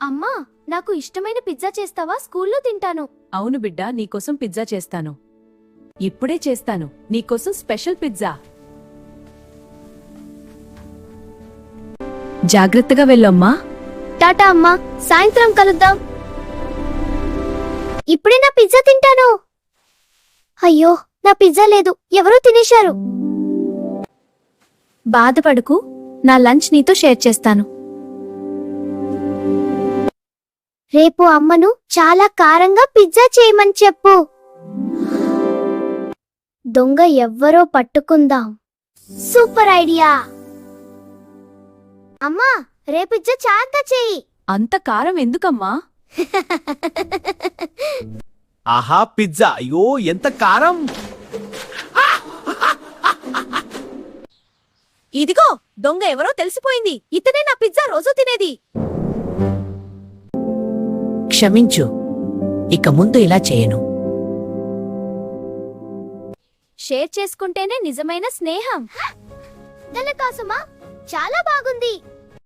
అమ్మా, నాకు ఇష్టమైన పిజ్జా చేస్తావా? స్కూల్లో తింటాను. అవును బిడ్డా, నీకోసం పిజ్జా చేస్తాను. ఇప్పుడే చేస్తాను. నీకోసం స్పెషల్ పిజ్జా. జాగ్రత్తగా వెళ్ళమ్మా. టాటా అమ్మా, సాయంత్రం కలుద్దాం. ఇప్పుడే నా పిజ్జా తింటాను. అయ్యో, నా పిజ్జా లేదు, ఎవరో తినేశారు. బాధపడకు, నా లంచ్ నీతో షేర్ చేస్తాను. రేపు అమ్మను చాలా కారంగా పిజ్జా చేయమని చెప్పు. దొంగ ఎవ్వరో పట్టుకుందాం. Super idea. అమ్మా, రేపు పిజ్జా చారుగా చేయి. అంత కారం ఎందుకమ్మా? ఆహా, పిజ్జా! అయ్యో, ఎంత కారం! ఇదిగో, దొంగ ఎవరో తెలిసిపోయింది. ఇతనే నా పిజ్జా రోజూ తినేది. క్షమించు, ఇక ముందు ఇలా చేయను. షేర్ చేసుకుంటేనే నిజమైన స్నేహం. దళకాసుమా, చాలా బాగుంది.